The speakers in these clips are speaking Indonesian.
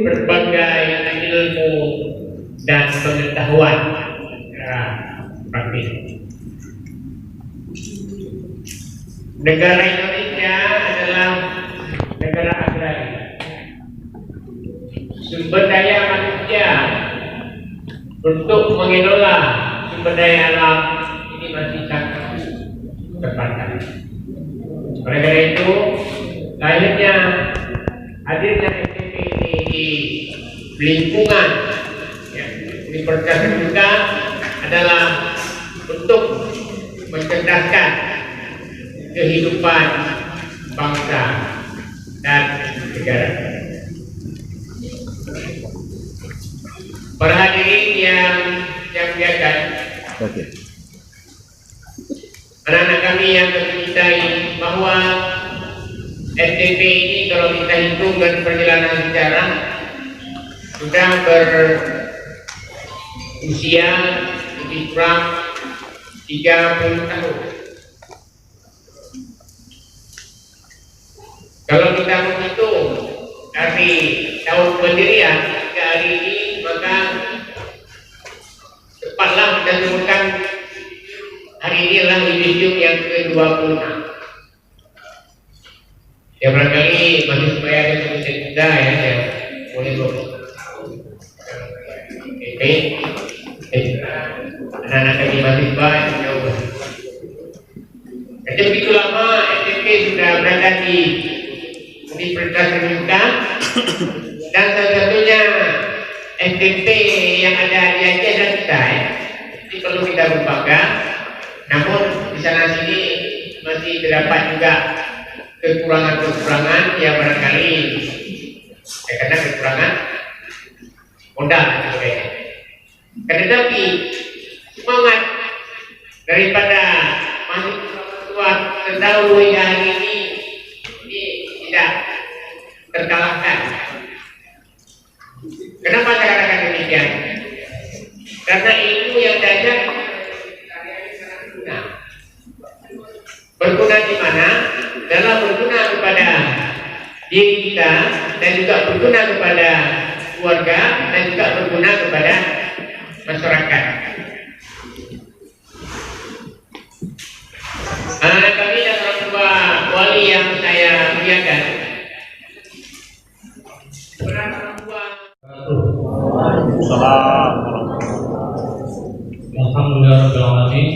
berbagai ilmu dan pengetahuan praktis. Negara Indonesia adalah negara agraris. Sumber daya manusia untuk mengelola sumber daya alam ini masih sangat terbatas. Oleh karena itu, hadirnya STP ini di lingkungan Universitas Terbuka adalah untuk mencerdaskan kehidupan bangsa dan negara. Para hadirin yang biasa, anak-anak kami yang kami cintai, bahwa STP ini kalau kita hitung dan perjalanan sejarah sudah berusia lebih kurang 30 tahun. Kalau kita menghitung dari tahun pendirian hingga hari ini, maka tepatlah kita sebutkan hari ini adalah milenium yang ke-26. Ya barangkali masih supaya ada tulisan kita ya, yang boleh anak-anak kami mahasiswa yang jauh. Jadi begitu lama STP sudah berada di Universitas Terbuka, dan salah satunya STP yang ada di Aceh dan kita ini perlu kita berbangga. Namun di sana sini masih terdapat juga kekurangan-kekurangan yang barangkali karena kekurangan modal dan sebagainya. Tetapi semangat daripada mahasiswa terdahulu hingga hari ini tidak terkalahkan. Kenapa saya katakan demikian? Karena ilmu yang diajar berguna di mana? Dalam berguna kepada diri kita, dan juga berguna kepada keluarga, dan juga berguna kepada masyarakat. Anak kami dan orang tua wali yang saya muliakan, Alhamdulillahirrahmanirrahim.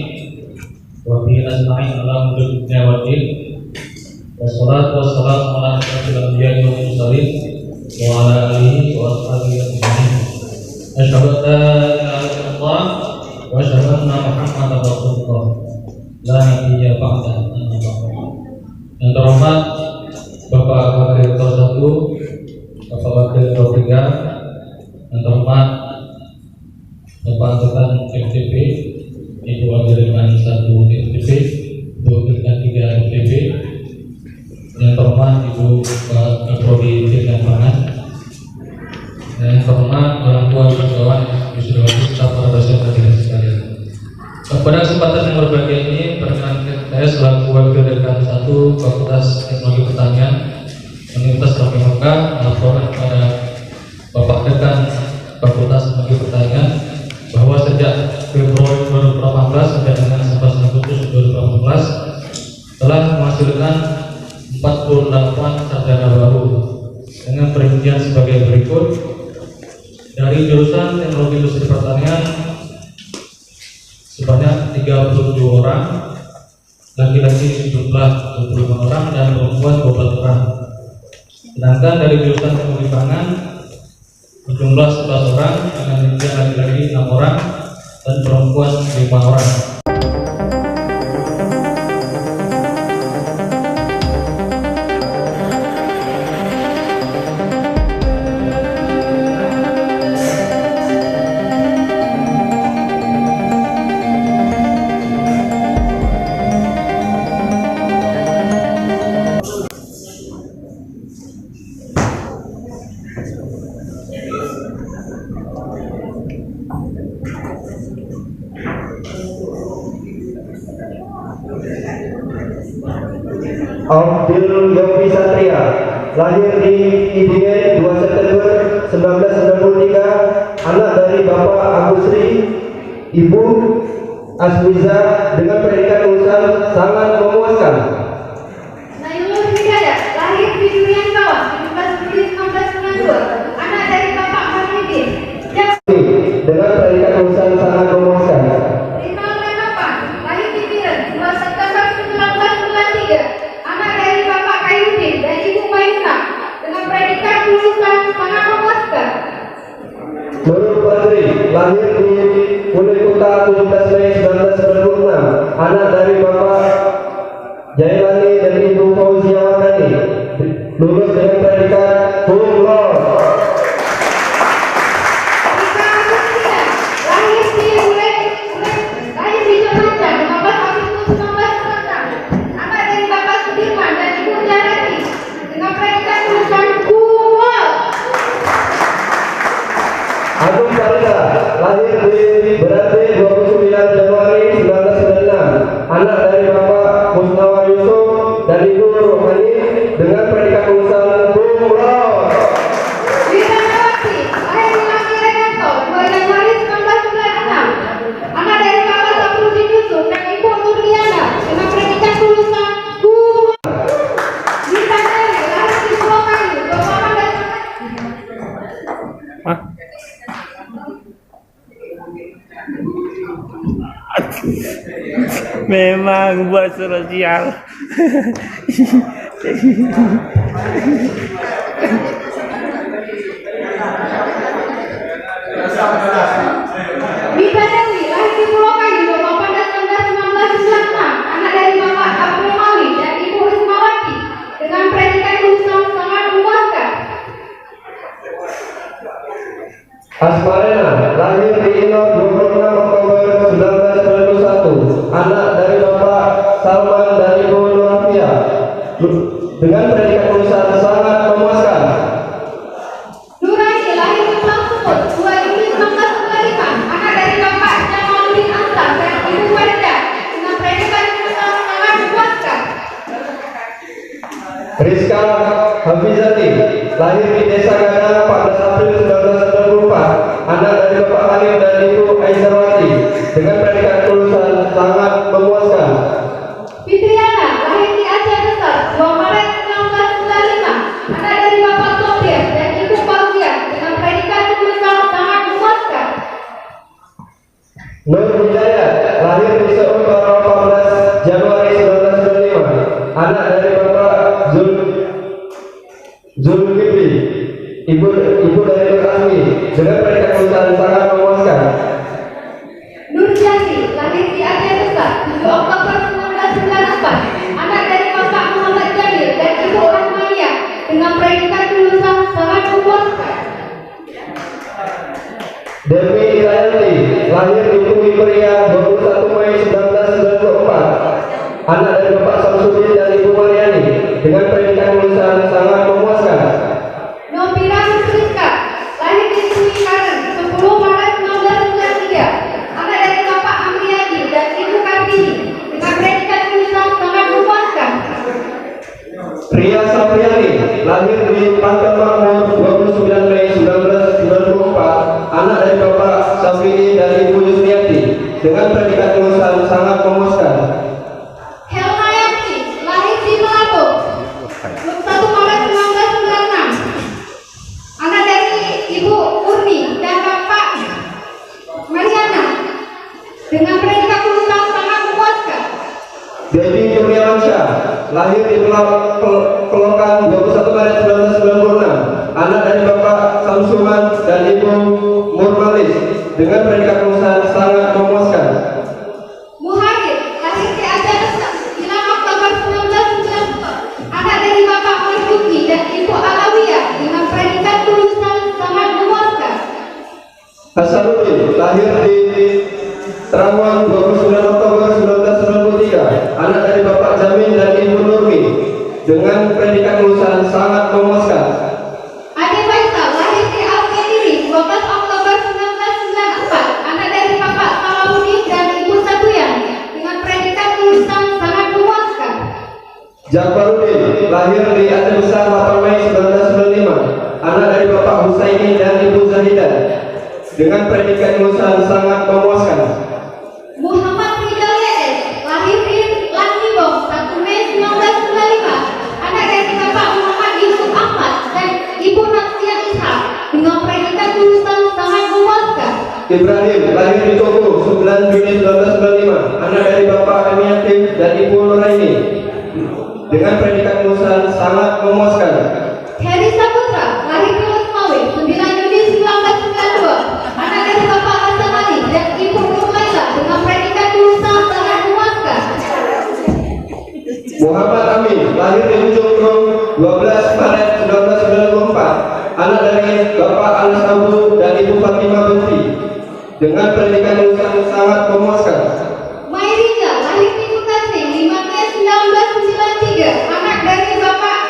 Wa bihi nasta'in ala umuri dunya wa din. Wassalatu wassalamu ala asyrofil anbiya'i wal mursalin wa ala alihi wa ashabihi ajma'in. Asyhadu an la ilaha illallah wa asyhadu anna Muhammadar Rasulullah. La nabiyya ba'da. Yang terhormat Bapak Wakil Rektor 1, Bapak Wakil Rektor 3, yang terhormat Bapak Angkatan FTP, Ibu Wakil Dekan 1 FTP, Ibu Wakil Dekan 3 FTP, yang terhormat Ibu Prodi Dekan Pangan, yang terhormat orang tua kawan wisudawan serta para dosen hadirin sekalian. Pada kesempatan yang berbahagia ini, perkenalkan saya selaku Wakil Dekan 1 Fakultas Teknologi Pertanian Universitas Rafi Mekah melaporkan kepada Bapak Dekan Fakultas Teknologi Pertanian bahwa sejak Februari 2018 sampai dengan 11 Agustus 2018 telah menghasilkan 48 sarjana baru dengan perincian sebagai berikut. Dari jurusan Teknologi Industri Pertanian sebanyak 37 orang, laki-laki jumlah 25 orang dan perempuan 12 orang. Sedangkan dari jurusan Teknologi Pangan berjumlah 11 orang dengan rincian laki-laki 6 orang dan perempuan 5 orang. Abdul Yofi Satria, lahir di Idingen 2 September 1993, anak dari Bapak Agusri, Ibu Asmiza, dengan pendidikan lulusan sangat memuaskan. Nailul Hidayat, lahir di Durian Bawang 17 Juli 1992, anak dari Bapak Hamidin. Dengan pendidikan lulusan sangat memuaskan. Rima Ranapan, lahir di Biren 2 September 1993, anak dari Bapak Kayudin dan Ibu Maimuna, dengan predikat lulusan sangat memuaskan. Nurul Badri, lahir di Pune Kota 17 Mei 1996, anak dari Bapak Jailani dan Ibu Fauzia Wadani, lulus dengan predikat cum laude. Rika Agustina, lahir di Jakarta 15 Agustus 1996, anak dari Bapak Sudirman dan Ibu Jarati, dengan predikat lulusan cum laude. Agung Farida, lahir di Berate 29 Januari 1996, anak dari Bapak Musnawa Yusuf dan Ibu Rohani, dengan predikat lulusan cum laude. Wiranawati, lahir di Manggarai 2 Januari 1996, anak dari Bapak Samsudin Yusuf dan Ibu Nurliana, dengan predikat lulusan cum laude. Gita Dewi, lahir di Purwokayu 28 Memang buat sosial. Gita Dewi, lahir di Purwokayu 28 Desember 1996, anak dari Bapak Abdul Mawi dan Ibu Ismawati, dengan predikat lulusan sangat memuaskan. Asmarena, lahir di Inor 26 Oktober 1991, anak dari Bapak Salman dan Ibu Nurafia, dengan predikat lulusan sangat memuaskan. Nurani, lahir di Pulau Sumut 2 Juli 1995, anak dari Bapak Jamaluddin Ansar dan Ibu Wardah, dengan predikat lulusan sangat memuaskan. Rizka Hafizati, lahir di Desa Gadang 14 April 1994, anak dari Bapak Halim dan Ibu Aizawati, dengan predikat lulusan sangat memuaskan. Fitriana, lahir di Aceh Besar 2 Maret 1995, anak dari Bapak Sopir dan Ibu Fauzia, dengan predikat lulusan sangat memuaskan. Nur Hidayat, lahir di Seoul 14 Januari 1995, anak dari Bapak Zulkifli, ibu dari Nur Asmi, dengan predikat lulusan sangat memuaskan. Nur Jati, lahir di Aceh Besar 7 Oktober 1994, anak dari Bapak Muhammad Jamil dan Ibu Rahmania, dengan predikat lulusan sangat memuaskan. Devi Irayanti, lahir di Bumi Pria 21 Mei 1994, anak dari Bapak Samsudin dan Ibu Mariani, dengan predikat lulusan sangat memuaskan. Novira Nusriska, lahir di Suikaren 10 Maret 1993, anak dari Bapak Amriyadi dan Ibu Kartini, dengan predikat lulusan sangat memuaskan. Ria Sapriani, lahir di Pantai Makmur 29 Mei 1994, anak dari Bapak Safiri dan Ibu Yusniati, dengan predikat lulusan sangat memuaskan. Helma Yanti, lahir di Melabo 1 Maret 1996, anak dari Ibu Urni dan Bapak Mariana, dengan predikat lulusan sangat memuaskan. Devi Yurniawansyah, lahir di Kelokan 21 Maret 1996, anak dari Bapak Samsuman dan Ibu Murmalis, dengan predikat kelulusan sangat memuaskan. Muharid, lahir di Aceh Besar, 9 Oktober 1992, anak dari Bapak Marzuki dan Ibu Alawiyah dengan predikat kelulusan sangat memuaskan. Hasanuddin, lahir di Terawang 29 Oktober 1993, anak dari Bapak Jamin dan Ibu Nurmi dengan predikat kelulusan sangat memuaskan. Ade Faisal, lahir di Al-Kediri 12 Oktober 1994, anak dari Bapak Salahuddin dan Ibu Satuyan dengan predikat kelulusan sangat memuaskan. Jafaruddin, lahir di Aceh Besar 8 Mei 1995, anak dari Bapak Husaini dan Ibu Zahidah dengan predikat kelulusan sangat memuaskan. Muhammad Ridal YS, lahir di Langbong 1 Mei 1995, anak dari Bapak Muhammad Yusuf Ahmad dan Ibu Nasia Ishak dengan predikat kelulusan sangat memuaskan. Ibrahim, lahir di Toko 9 Juni 1995, anak dari Bapak Emiatif dan Ibu Nuraini dengan predikat kelulusan sangat memuaskan. Heri Saputra, lahir di Losmawe 9 Juni 1992, anak dari Bapak Hasan Ali dan Ibu Nurmaila dengan predikat kelulusan sangat memuaskan. Muhammad Amin, lahir di Ujung Kerung 12 Maret 1994, anak dari Bapak Anas Abu dan Ibu Fatimah Binti dengan predikat kelulusan sangat memuaskan. Mairiza, lahir di Bekasi 5 Mei 1993, anak dari Bapak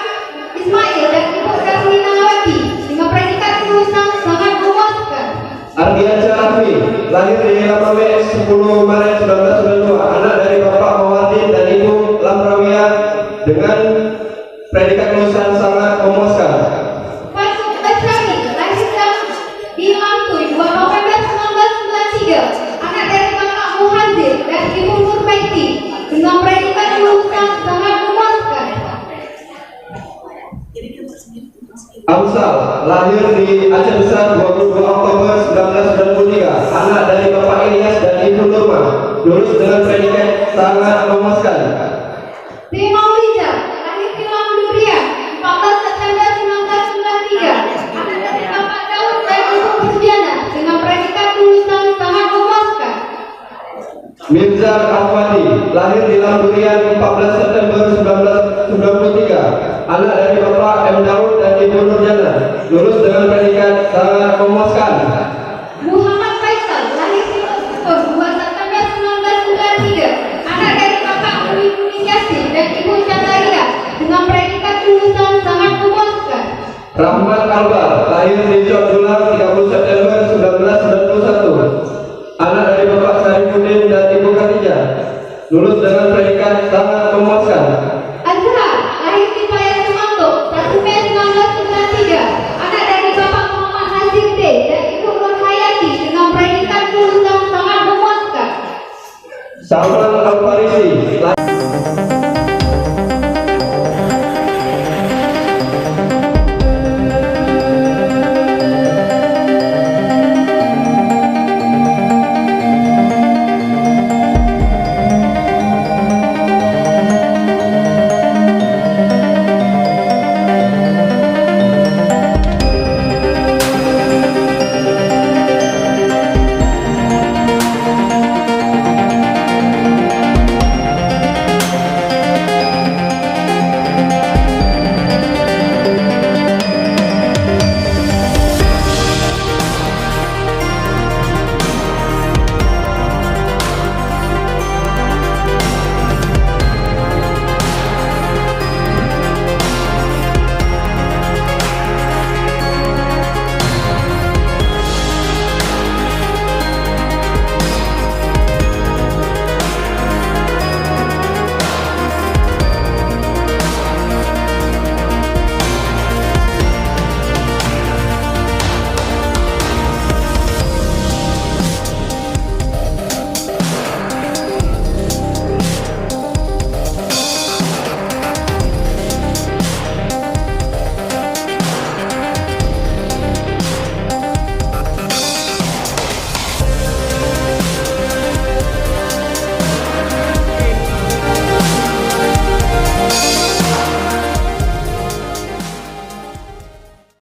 Ismail dan Ibu Darwina Nawati dengan predikat kelulusan sangat memuaskan. Ardiansyah Rahmi, lahir di 8 Mei 10 Maret 1992, anak dari Bapak Mawadin dan Ibu Lamrawiyah dengan predikat kelulusan sangat memuaskan. Faisal Basyari, lahir di Lampui 2 November 1993, anak dari Bapak Muhadzir dan Ibu Nurbaiti dengan predikat kelulusan sangat memuaskan. Amsal, lahir di Aceh Besar 22 Oktober 1993, anak dari Bapak Ilyas dan Ibu Nurma, lulus dengan predikat sangat memuaskan. Maulida, lahir di Lamdurian 14 September 1993, anak dari Bapak Daud dan Ibu Perdiana dengan predikat kelulusan sangat memuaskan. Mirza Ahmadi, lahir di Lamdurian 14 September 1993, anak dari Bapak M. Daud dan Ibu Nurjana, lulus dengan predikat sangat memuaskan. Muhammad Faisal, lahir di Losbon 2 September 1993, anak dari Bapak Muhyiddin Yasin dan Ibu Cataria dengan predikat kelulusan sangat memuaskan. Rahmat Albar, lahir di Jogdulang 30 September 1991, anak dari Bapak Sarifuddin dan Ibu Khadijah, lulus dengan predikat sangat memuaskan. Azhar, lahir di Payakumanggo 1 Mei 1993, anak dari Bapak Muhammad Nazir D dan Ibu Nur Hayati dengan predikat kelulusan sangat memuaskan. Salman Al-Farisi,